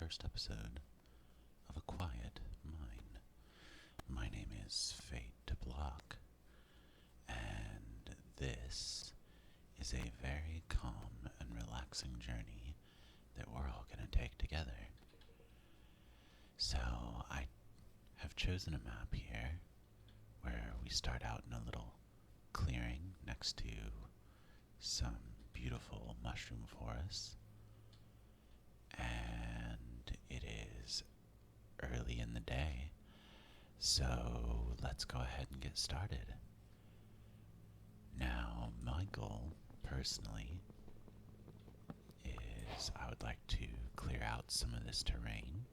first episode of A Quiet Mind. My name is FadeToBlock, and this is a very calm and relaxing journey that we're all going to take together. So, I have chosen a map here where we start out in a little clearing next to some beautiful mushroom forests. And it is early in the day, so let's go ahead and get started. Now, my goal, personally, is I would like to clear out some of this terrain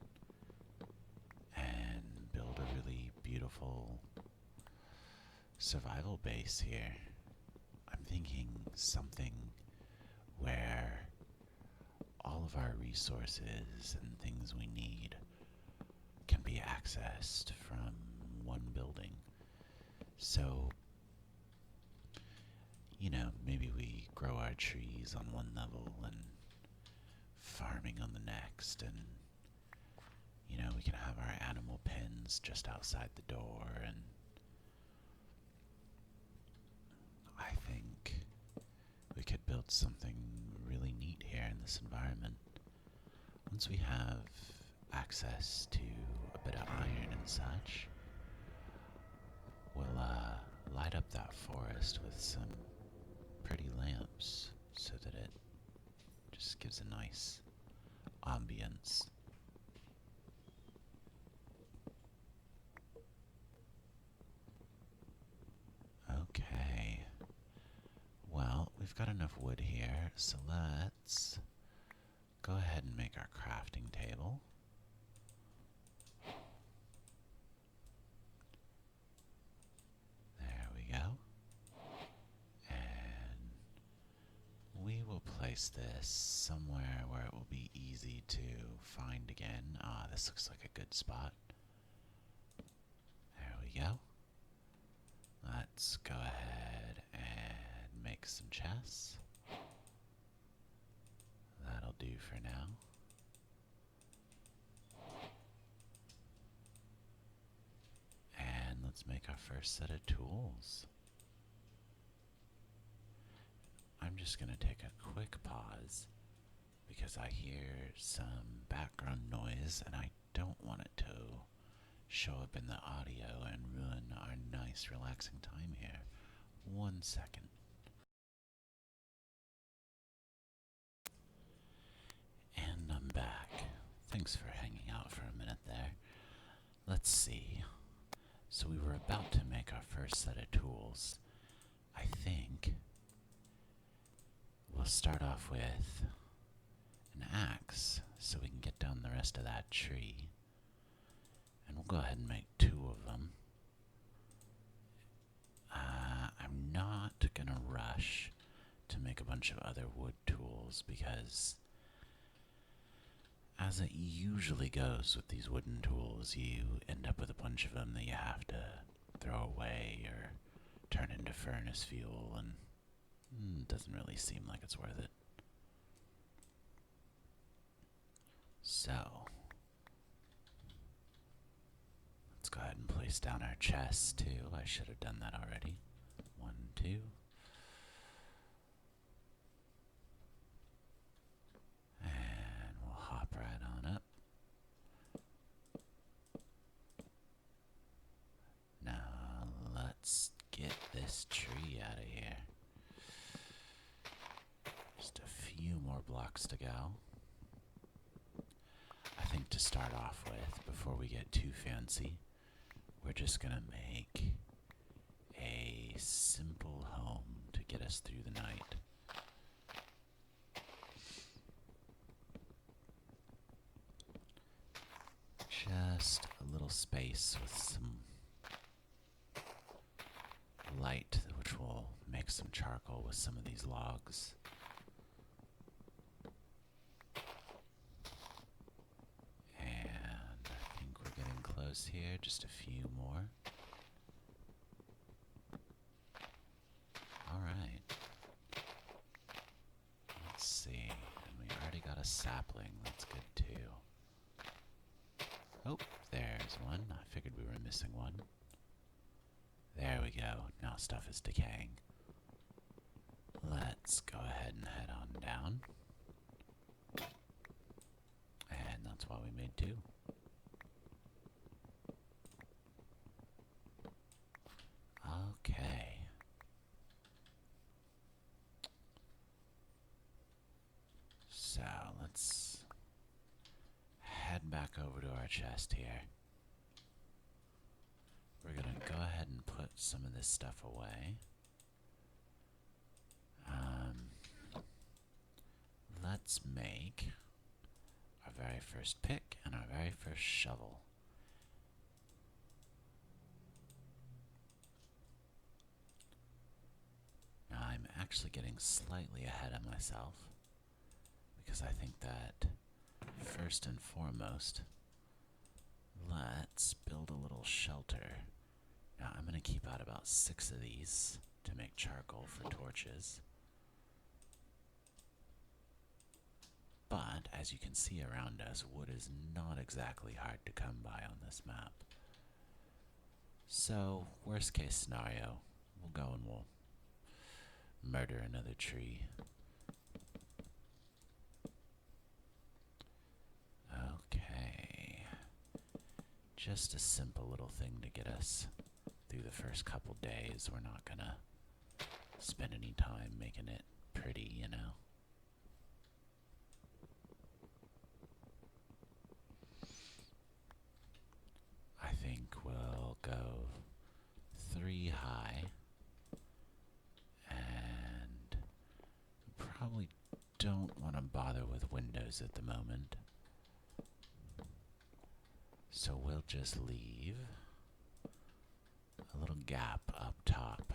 and build a really beautiful survival base here. I'm thinking something where all of our resources and things we need can be accessed from one building. So, maybe we grow our trees on one level and farming on the next, and, we can have our animal pens just outside the door, and I think we could build something really neat here in this environment. Once we have access to a bit of iron and such, we'll light up that forest with some pretty lamps so that it just gives a nice ambience. Okay. Well, we've got enough wood here, so let's go ahead and make our crafting table. There we go. And we will place this somewhere where it will be easy to find again. This looks like a good spot. There we go. Let's go ahead and make some chests. That'll do for now. And let's make our first set of tools. I'm just going to take a quick pause because I hear some background noise and I don't want it to show up in the audio and ruin our nice relaxing time here. 1 second. And I'm back. Thanks for hanging out for a minute there. Let's see. So we were about to make our first set of tools. I think we'll start off with an axe so we can get down the rest of that tree. And we'll go ahead and make 2 of them. I'm not going to rush to make a bunch of other wood tools because, as it usually goes with these wooden tools, you end up with a bunch of them that you have to throw away or turn into furnace fuel, and it doesn't really seem like it's worth it. So, let's go ahead and place down our chests too. I should have done that already. 1, 2. And we'll hop right on up. Now let's get this tree out of here. Just a few more blocks to go. I think to start off with, before we get too fancy, we're just gonna make a simple home to get us through the night. Just a little space with some light, which will make some charcoal with some of these logs. And I think we're getting close here, just a few more. Alright. Let's see. And we already got a sapling, that's good too. Oh, there's one. I figured we were missing one. There we go. Now stuff is decaying. Let's go ahead and head on down. And that's why we made two. Okay. So let's head back over to our chest here. We're gonna go ahead and put some of this stuff away. Let's make our very first pick and our very first shovel. Now I'm actually getting slightly ahead of myself because I think that first and foremost, let's build a little shelter. Now I'm going to keep out about 6 of these to make charcoal for torches. But as you can see around us, wood is not exactly hard to come by on this map. So, worst case scenario, we'll go and we'll murder another tree. Okay. Just a simple little thing to get us through the first couple days. We're not gonna spend any time making it pretty, you know. I think we'll go 3 high, and probably don't want to bother with windows at the moment. So we'll just leave a little gap up top.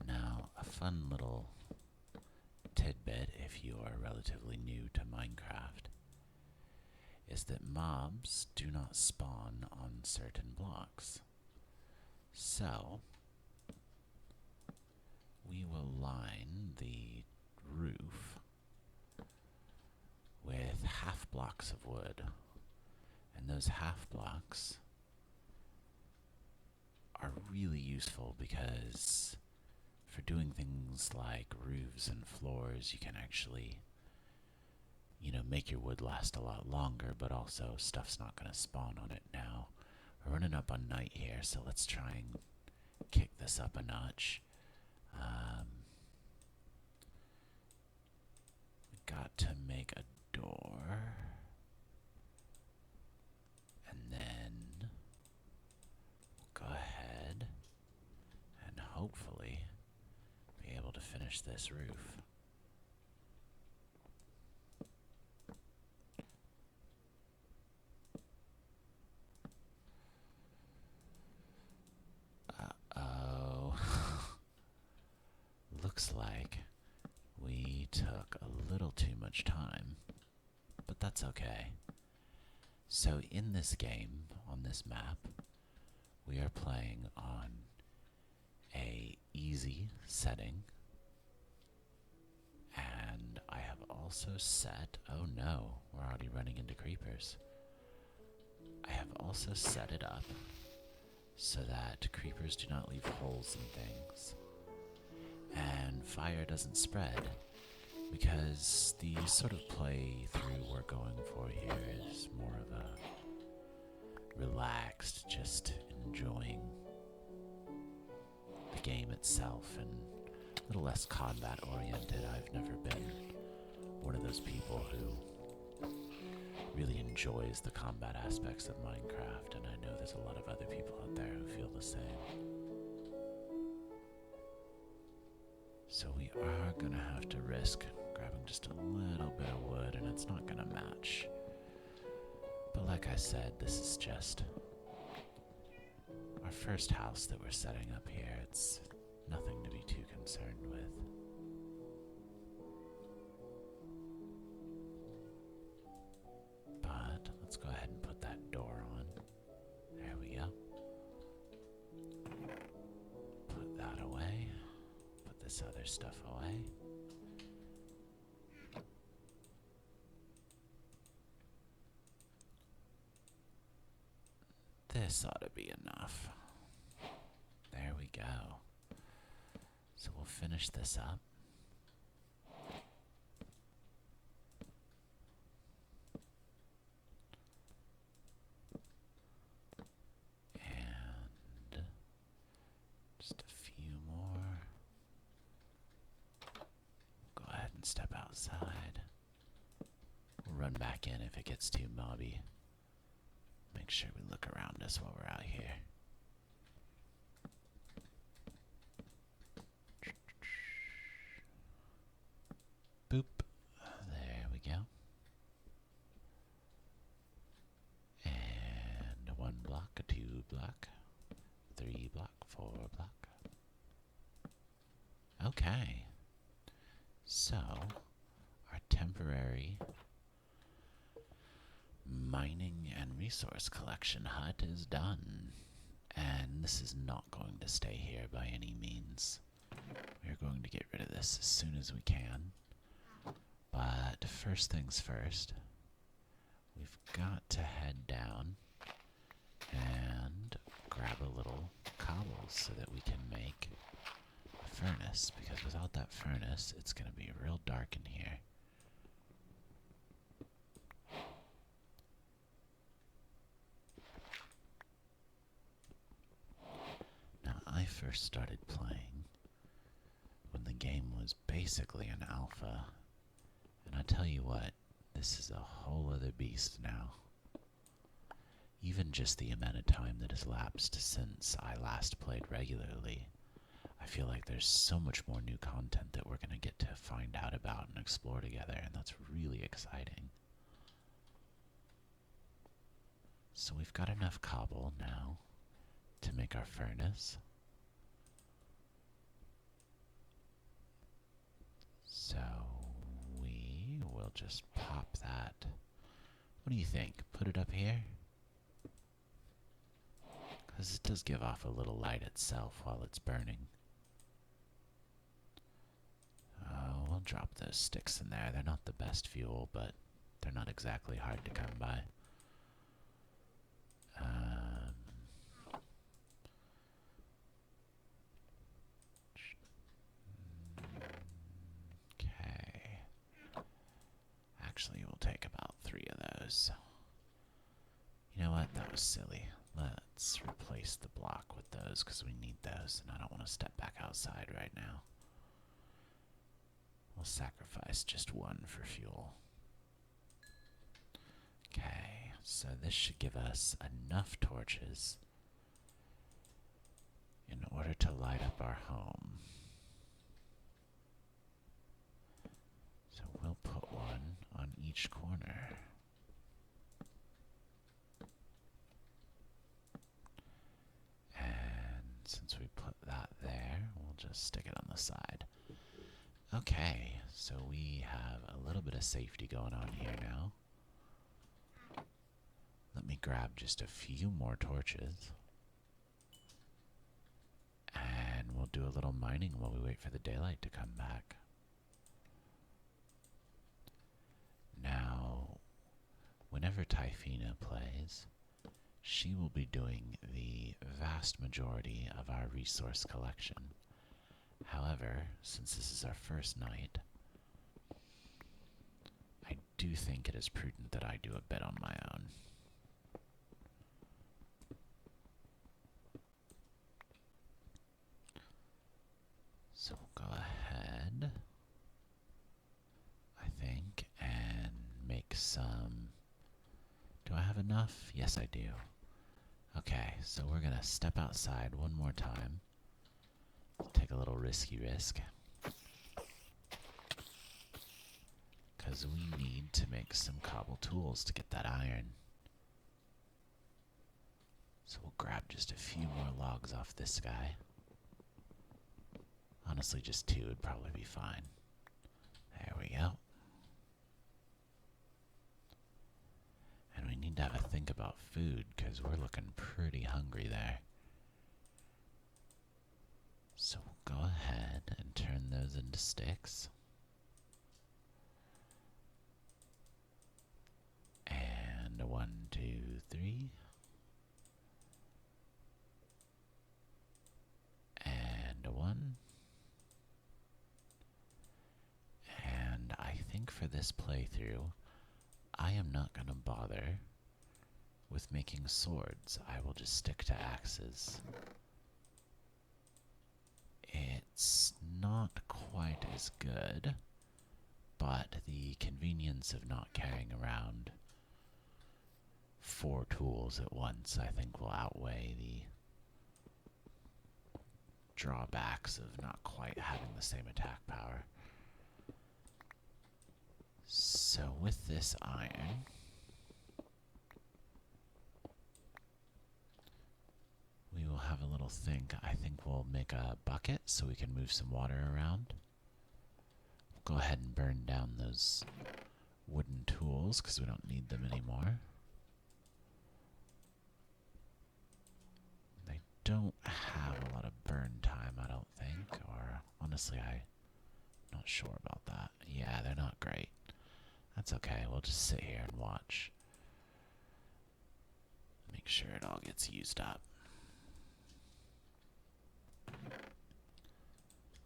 Now, a fun little tidbit, if you are relatively new to Minecraft, is that mobs do not spawn on certain blocks. So, we will line the roof with half blocks of wood, and those half blocks are really useful because for doing things like roofs and floors, you can actually, make your wood last a lot longer, but also stuff's not going to spawn on it now. We're running up on night here, so let's try and kick this up a notch. We got to make a door, and then we'll go ahead and hopefully be able to finish this roof. Uh-oh. Looks like we took a little too much time, but that's okay. So in this game, on this map, we are playing on a easy setting, and I have also set, oh no, we're already running into creepers. I have also set it up so that creepers do not leave holes in things, and fire doesn't spread, because the sort of playthrough we're going for here is more of a relaxed, just enjoying the game itself and a little less combat oriented. I've never been one of those people who really enjoys the combat aspects of Minecraft, and I know there's a lot of other people out there who feel the same. So we are gonna have to risk grabbing just a little bit of wood, and it's not gonna match. But like I said, this is just our first house that we're setting up here. It's nothing to be too concerned with. But let's go ahead and put that door on. There we go. Put that away. Put this other stuff away. this ought to be enough. There we go. So we'll finish this up. And just a few more. Go ahead and step outside. We'll run back in if it gets too mobby. Make sure we look around us while we're out here. Boop. There we go. And 1 block, a 2 block, 3 block, 4 block. Okay. So, our temporary mining and resource collection hut is done. And this is not going to stay here by any means. We're going to get rid of this as soon as we can. But first things first, we've got to head down and grab a little cobble so that we can make a furnace, because without that furnace, it's going to be real dark in here. Now, I first started playing when the game was basically an alpha. And I tell you what, this is a whole other beast now. Even just the amount of time that has lapsed since I last played regularly, I feel like there's so much more new content that we're going to get to find out about and explore together, and that's really exciting. So we've got enough cobble now to make our furnace. So we'll just pop that. What do you think? Put it up here? Because it does give off a little light itself while it's burning. We'll drop those sticks in there. They're not the best fuel, but they're not exactly hard to come by. Actually, we'll take about 3 of those. You know what? That was silly. Let's replace the block with those because we need those, and I don't want to step back outside right now. We'll sacrifice just 1 for fuel. Okay, so this should give us enough torches in order to light up our home. So we'll put 1 on each corner. And since we put that there, we'll just stick it on the side. Okay, so we have a little bit of safety going on here now. Let me grab just a few more torches. And we'll do a little mining while we wait for the daylight to come back. Now, whenever Typhina plays, she will be doing the vast majority of our resource collection. However, since this is our first night, I do think it is prudent that I do a bit on my own. So we'll go ahead, I think, and make some... Do I have enough? Yes, I do. Okay, so we're going to step outside one more time. Take a little risky risk. Because we need to make some cobble tools to get that iron. So we'll grab just a few more logs off this guy. Honestly, just 2 would probably be fine. There we go. And we need to have a think about food, because we're looking pretty hungry there. So we'll go ahead and turn those into sticks. And 1, 2, 3. for this playthrough, I am not going to bother with making swords. I will just stick to axes. It's not quite as good, but the convenience of not carrying around 4 tools at once, I think, will outweigh the drawbacks of not quite having the same attack power. So with this iron, we will have a little think. I think we'll make a bucket so we can move some water around. We'll go ahead and burn down those wooden tools because we don't need them anymore. They don't have a lot of burn time, I don't think, or honestly, I'm not sure about that. Yeah, they're not great. That's okay, we'll just sit here and watch. Make sure it all gets used up.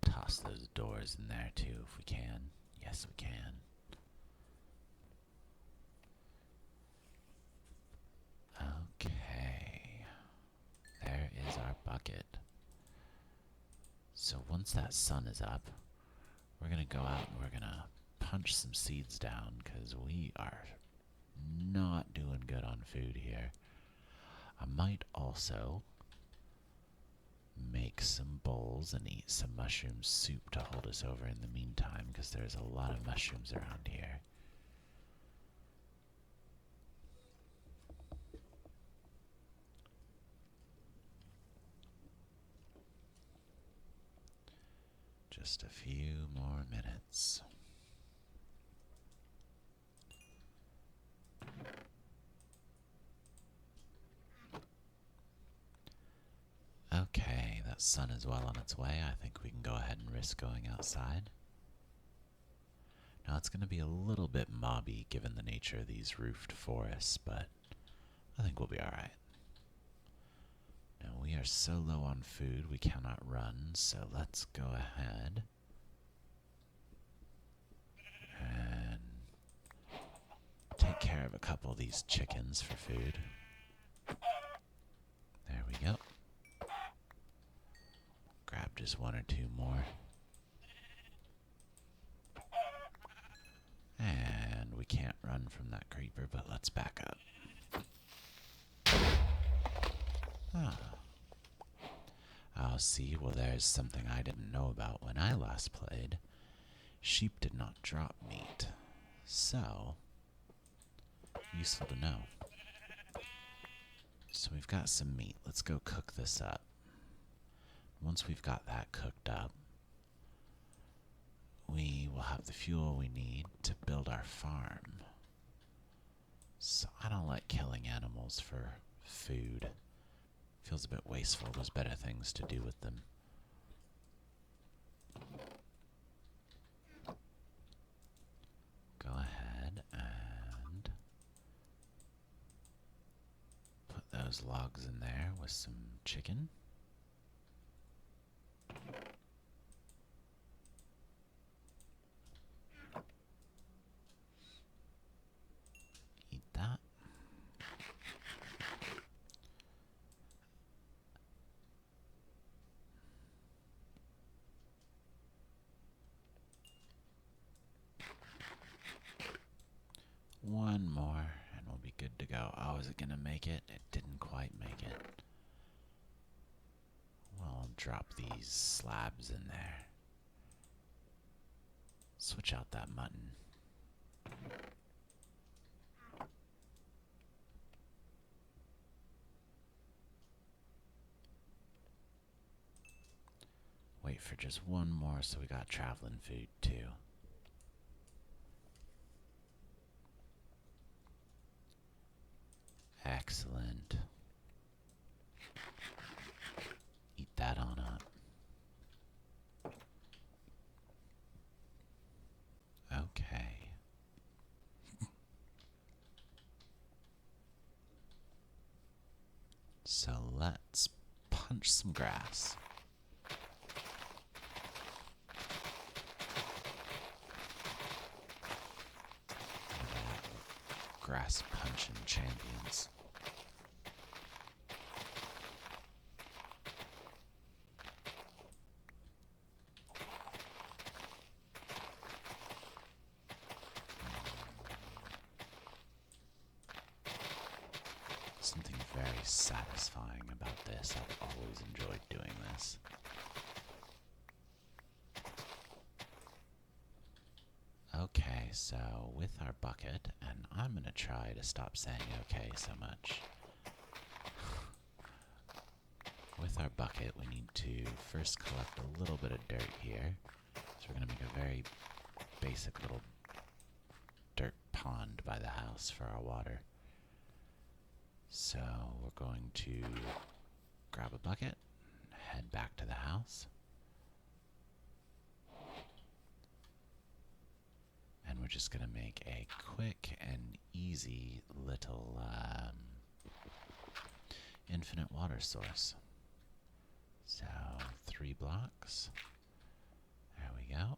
Toss those doors in there too if we can. Yes, we can. Okay. There is our bucket. So once that sun is up, we're going to go out and we're going to punch some seeds down because we are not doing good on food here. I might also make some bowls and eat some mushroom soup to hold us over in the meantime because there's a lot of mushrooms around here. Just a few more minutes. Okay, that sun is well on its way. I think we can go ahead and risk going outside. Now it's going to be a little bit mobby given the nature of these roofed forests, but I think we'll be alright. Now we are so low on food we cannot run, so let's go ahead and take care of a couple of these chickens for food. There we go. Grab just 1 or 2 more. And we can't run from that creeper, but let's back up. Oh, see, well there's something I didn't know about when I last played. Sheep did not drop meat. So, useful to know. So we've got some meat. Let's go cook this up. Once we've got that cooked up, we will have the fuel we need to build our farm. So I don't like killing animals for food. Feels a bit wasteful. There's better things to do with them. Go ahead and put those logs in there with some chicken. Eat that. One more and we'll be good to go. Oh, is it gonna make it? It didn't quite make it. Well, I'll drop these slabs in there. Switch out that mutton. Wait for just one more so we got traveling food too. Excellent. Eat that on up. Okay. So let's punch some grass. grass punching champions. Something very satisfying about this. I've always enjoyed doing this. Okay, so with our bucket, and I'm going to try to stop saying okay so much. With our bucket, we need to first collect a little bit of dirt here. So we're going to make a very basic little dirt pond by the house for our water. So we're going to grab a bucket, head back to the house, and we're just going to make a quick and easy little infinite water source. So 3 blocks. There we go.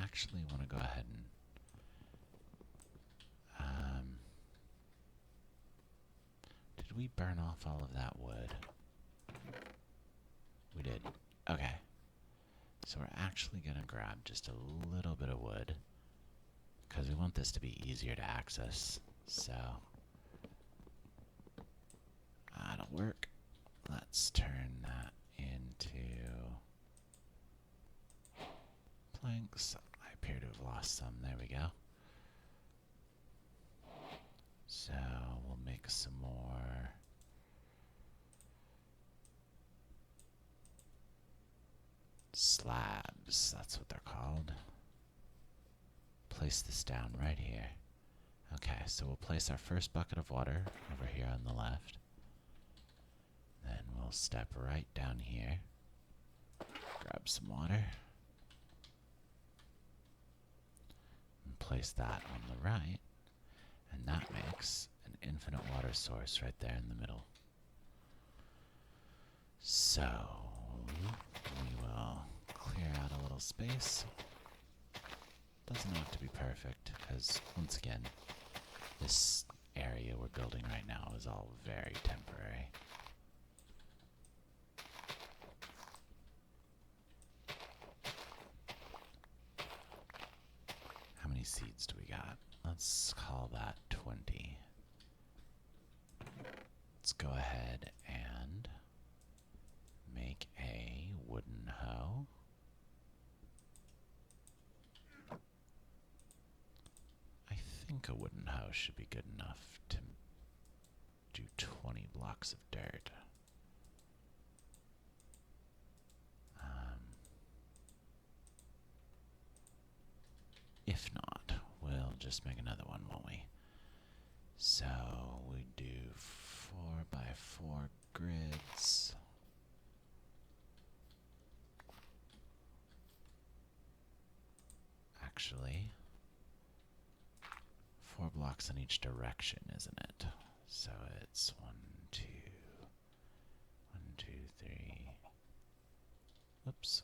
Actually want to go ahead and did we burn off all of that wood? We did. Okay. So we're actually going to grab just a little bit of wood because we want this to be easier to access. So that'll work. Let's turn that into planks. I appear to have lost some. There we go. So we'll make some more slabs. That's what they're called. Place this down right here. Okay, so we'll place our first bucket of water over here on the left. Then we'll step right down here. Grab some water. Place that on the right, and that makes an infinite water source right there in the middle. So we will clear out a little space. Doesn't have to be perfect because, once again, this area we're building right now is all very temporary. How many seeds do we got? Let's call that 20. Let's go ahead and make a wooden hoe. I think a wooden hoe should be good enough to do 20 blocks of dirt. If not, we'll just make another one, won't we? So we do 4x4 grids. Actually, 4 blocks in each direction, isn't it? So it's 1, 2, 1, 2, 3. Oops.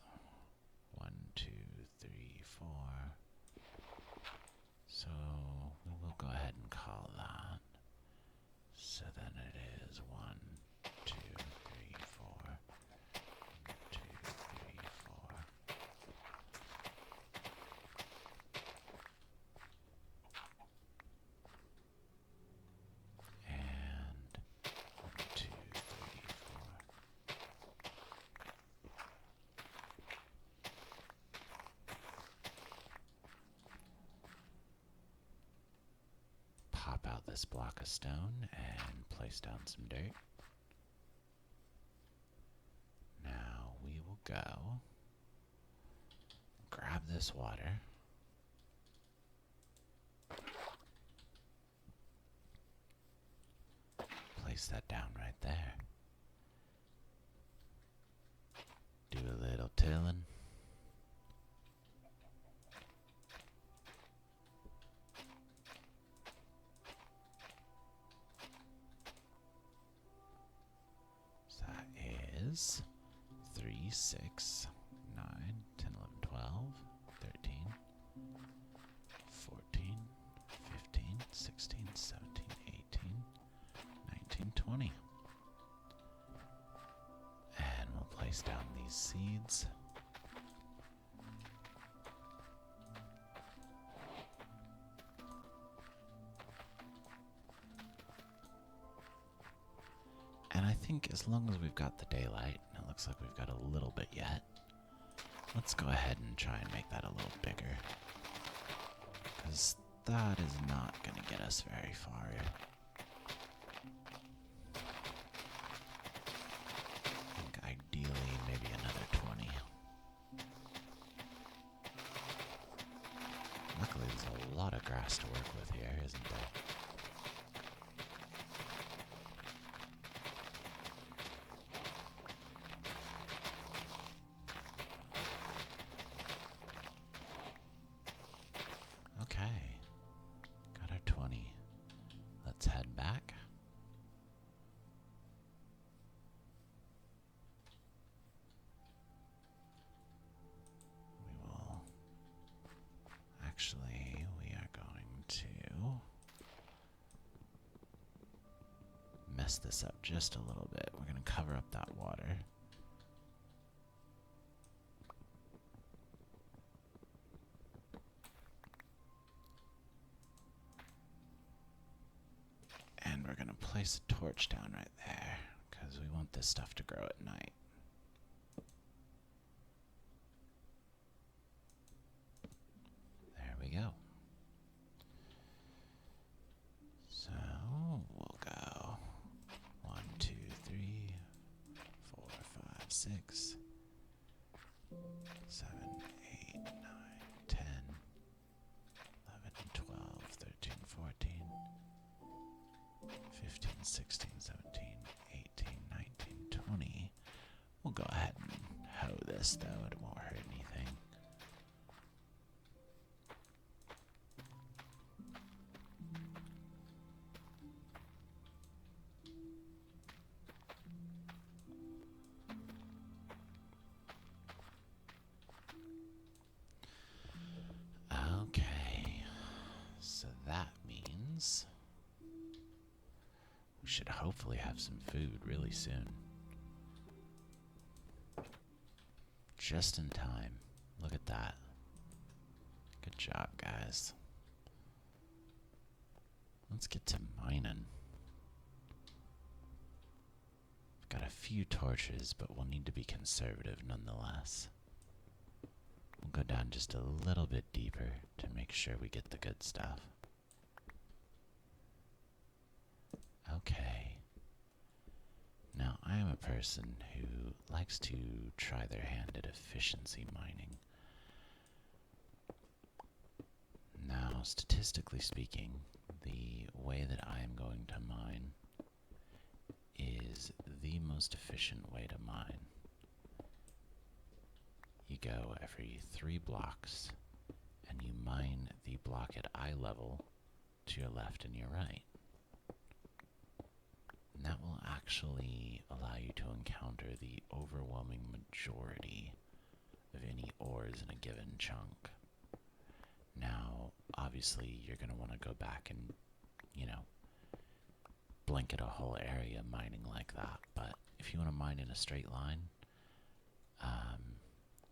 1, 2, 3, 4. So we will go ahead and call that. So then it is 1, 2, 3, 4. 1, 2, 3, 4. And 1, 2, 3, 4. Pop out this block of stone and place down some dirt. Now we will go grab this water. Place that down right there. Do a little tilling. is 3, 6, 9, 10, 11, 12, 13, 14, 15, 16, 17, 18, 19, 20. And we'll place down these seeds. And I think as long as we've got the daylight, and it looks like we've got a little bit yet, let's go ahead and try and make that a little bigger. Because that is not going to get us very far. I think ideally maybe another 20. Luckily there's a lot of grass to work with here, isn't there? Okay, got our 20. Let's head back. We are going to mess this up just a little bit. We're going to cover up that water. And we're going to place a torch down right there, because we want this stuff to grow at night. There we go. So we'll go 1, 2, 3, 4, 5, 6, 7, 8, 9, 10, 11, 12, 13, 14, 15, 16, 17, 18, 19, 20. We'll go ahead and hoe this, though. It won't hurt anything. Okay. So that means we should hopefully have some food really soon. Just in time. Look at that. Good job, guys. Let's get to mining. We've got a few torches, but we'll need to be conservative nonetheless. We'll go down just a little bit deeper to make sure we get the good stuff. Okay. Now, I am a person who likes to try their hand at efficiency mining. Now, statistically speaking, the way that I am going to mine is the most efficient way to mine. You go every 3 blocks, and you mine the block at eye level to your left and your right. And that will actually allow you to encounter the overwhelming majority of any ores in a given chunk. Now, obviously, you're going to want to go back and, blanket a whole area mining like that. But if you want to mine in a straight line,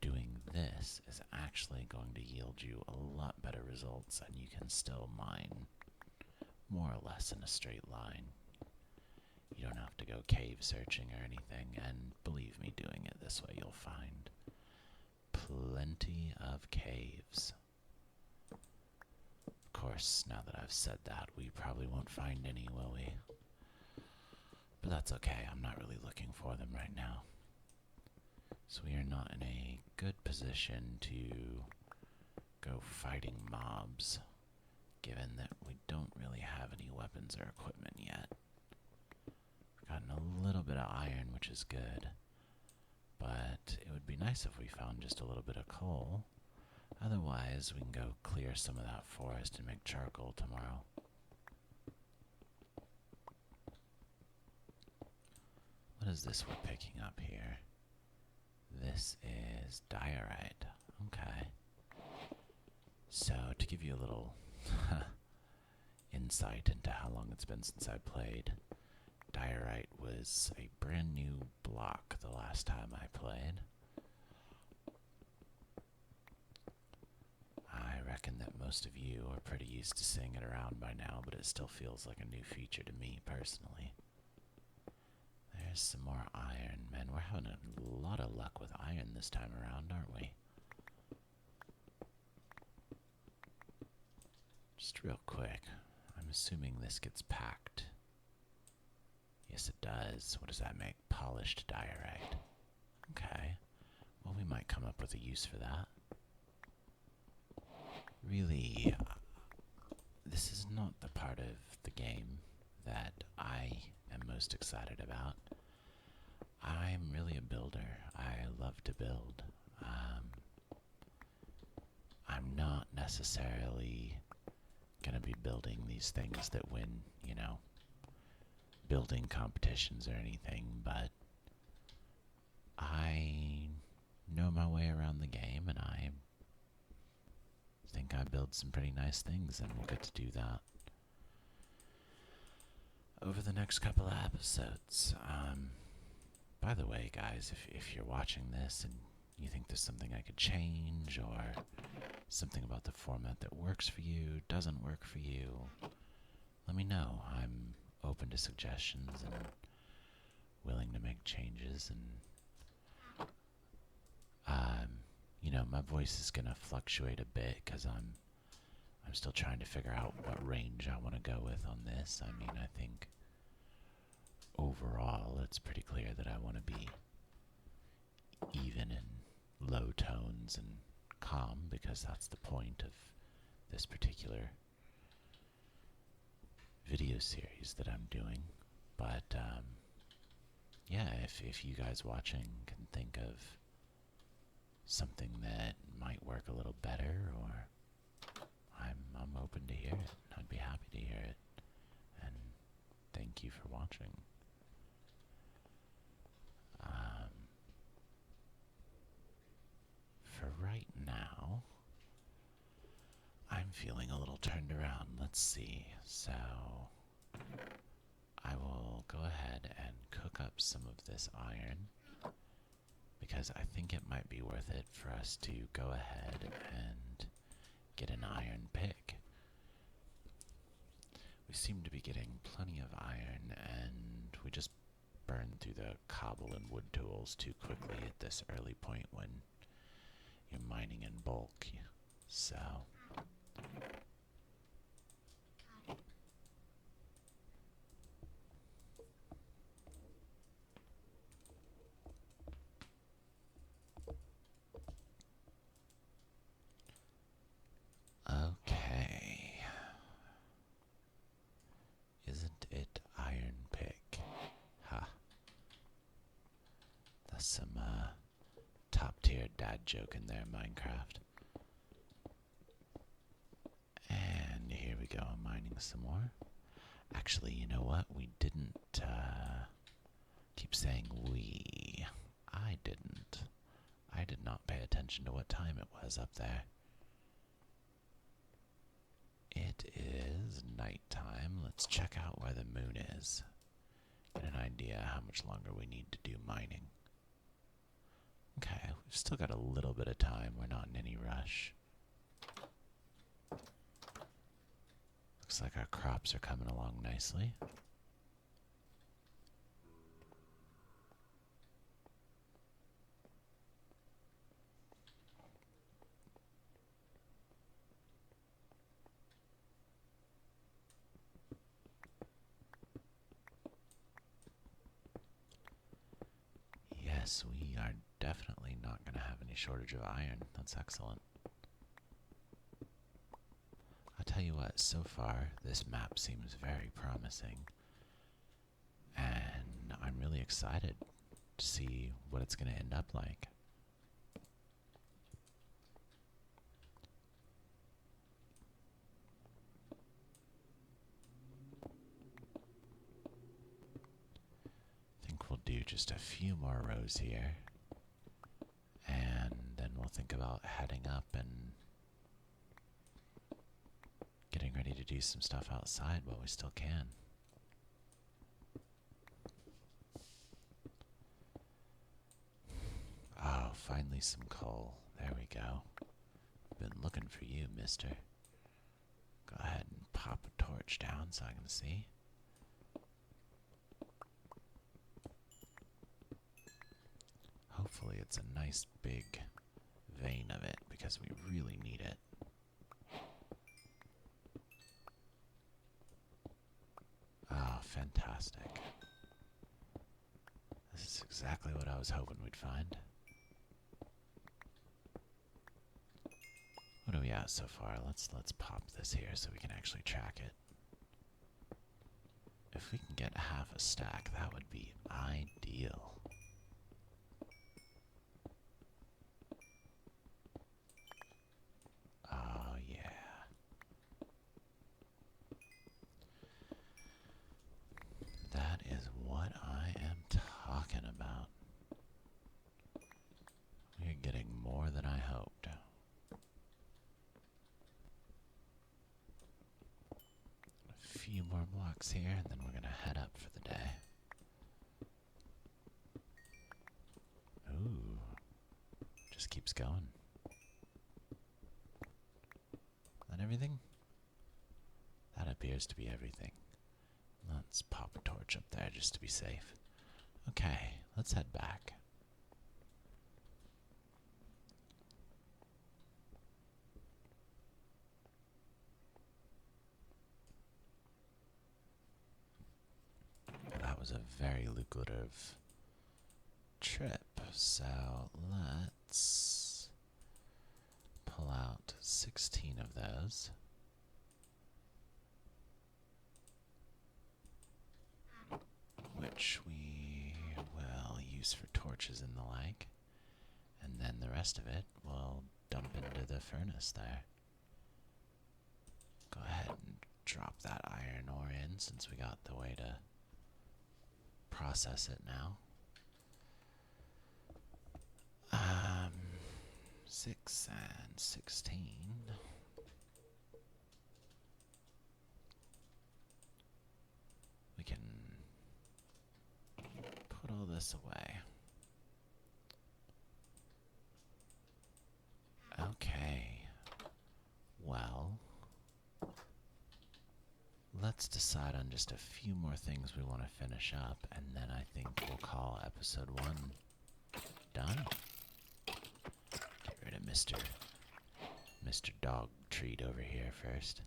doing this is actually going to yield you a lot better results, and you can still mine more or less in a straight line. You don't have to go cave searching or anything, and believe me, doing it this way you'll find plenty of caves. Of course, now that I've said that, we probably won't find any, will we? But that's okay, I'm not really looking for them right now. So we are not in a good position to go fighting mobs, given that we don't really have any weapons or equipment yet. We've gotten a little bit of iron, which is good, but it would be nice if we found just a little bit of coal. Otherwise, we can go clear some of that forest and make charcoal tomorrow. What is this we're picking up here? This is diorite. Okay. So, to give you a little insight into how long it's been since I played, diorite was a brand new block the last time I played. I reckon that most of you are pretty used to seeing it around by now, but it still feels like a new feature to me personally. There's some more iron. Man, we're having a lot of luck with iron this time around, aren't we? Just real quick, I'm assuming this gets packed. Yes, it does. What does that make? Polished diorite. Okay. Well, we might come up with a use for that. Really, this is not the part of the game that I am most excited about. I'm really a builder. I love to build. I'm not necessarily going to be building these things that win, building competitions or anything, but I know my way around the game, and I think I build some pretty nice things, and we'll get to do that over the next couple of episodes. By the way, guys, if you're watching this and you think there's something I could change, or something about the format that works for you, doesn't work for you, let me know. I'm open to suggestions and willing to make changes, and my voice is gonna fluctuate a bit because I'm still trying to figure out what range I want to go with on this. I mean, I think overall it's pretty clear that I want to be even in low tones and calm, because that's the point of this particular video series that I'm doing. But yeah, if you guys watching can think of something that might work a little better, or I'm open to hear it. I'd be happy to hear it. And thank you for watching. For right now, I'm feeling a little turned around. Let's see. So I will go ahead and cook up some of this iron, because I think it might be worth it for us to go ahead and get an iron pick. We seem to be getting plenty of iron, and we just burn through the cobble and wood tools too quickly at this early point when you're mining in bulk. So okay. Isn't it iron pick? Ha. That's some top tier dad joke in there, Minecraft. And here we go, I'm mining some more. Actually, you know what? We didn't keep saying we. I didn't. I did not pay attention to what time it was up there. It is nighttime. Let's check out where the moon is. Get an idea how much longer we need to do mining. Okay, we've still got a little bit of time. We're not in any rush. Looks like our crops are coming along nicely. Yes, we are definitely not going to have any shortage of iron. That's excellent. I'll tell you what, so far this map seems very promising, and I'm really excited to see what it's going to end up like. I think we'll do just a few more rows here, and then we'll think about heading up and getting ready to do some stuff outside while we still can. Oh, finally some coal. There we go. Been looking for you, mister. Go ahead and pop a torch down so I can see. Hopefully it's a nice big vein of it, because we really need it. Ah, fantastic. This is exactly what I was hoping we'd find. What are we at so far? Let's pop this here so we can actually track it. If we can get half a stack, that would be ideal. Oh yeah. That is what I am talking about. We're getting more than I hoped. A few more blocks here, and then we're gonna head up for the day. Ooh, just keeps going. Is that everything? That appears to be everything. Let's pop a torch up there just to be safe. Okay, let's head back. That was a very lucrative trip, so let's pull out 16 of those. Which we will use for torches and the like. And then the rest of it we'll dump into the furnace there. Go ahead and drop that iron ore in, since we got the way to process it now. 6 and 16. We can put all this away. Okay. Well, let's decide on just a few more things we want to finish up, and then I think we'll call episode 1 done. Get rid of Mr. Dog Treat over here first.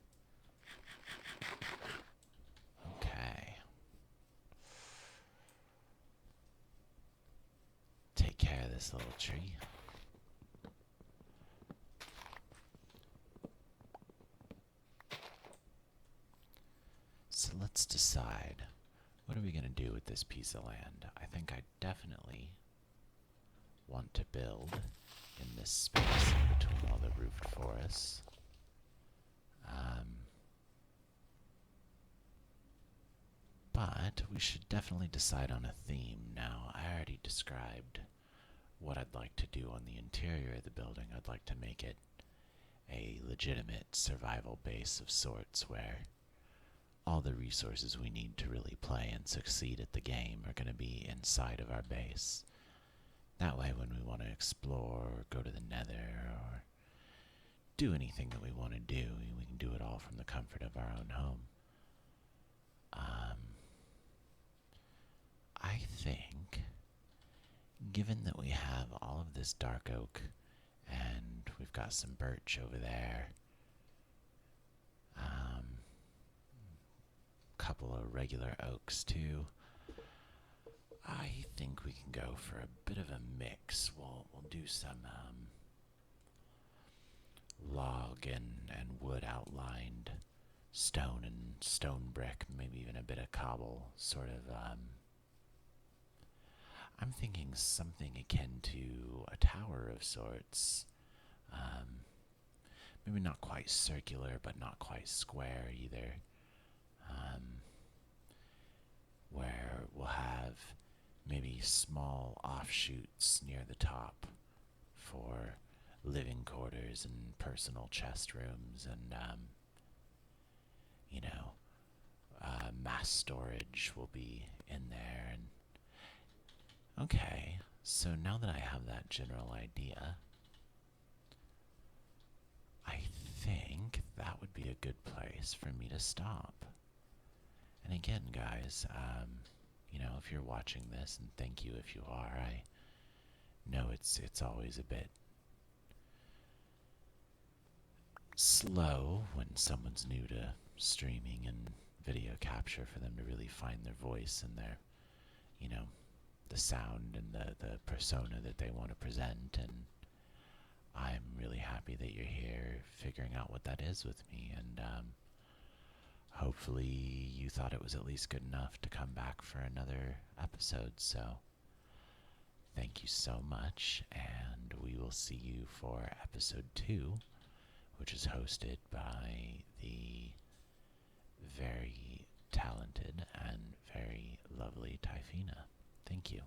Okay. Take care of this little tree. So let's decide, what are we going to do with this piece of land? I think I definitely want to build in this space in between all the roofed forests. But we should definitely decide on a theme now. I already described what I'd like to do on the interior of the building. I'd like to make it a legitimate survival base of sorts, where all the resources we need to really play and succeed at the game are going to be inside of our base. That way, when we want to explore or go to the nether or do anything that we want to do, we can do it all from the comfort of our own home. I think, given that we have all of this dark oak and we've got some birch over there, couple of regular oaks too, I think we can go for a bit of a mix. We'll do some log and wood outlined stone and stone brick, maybe even a bit of cobble, sort of. I'm thinking something akin to a tower of sorts. Maybe not quite circular, but not quite square either. Where we'll have maybe small offshoots near the top for living quarters and personal chest rooms and, mass storage will be in there. And okay, so now that I have that general idea, I think that would be a good place for me to stop. And again, guys, if you're watching this, and thank you if you are, I know it's always a bit slow when someone's new to streaming and video capture for them to really find their voice and their, the sound and the persona that they want to present. And I'm really happy that you're here figuring out what that is with me. And hopefully you thought it was at least good enough to come back for another episode. So thank you so much, and we will see you for episode 2, which is hosted by the very talented and very lovely Typhina. Thank you.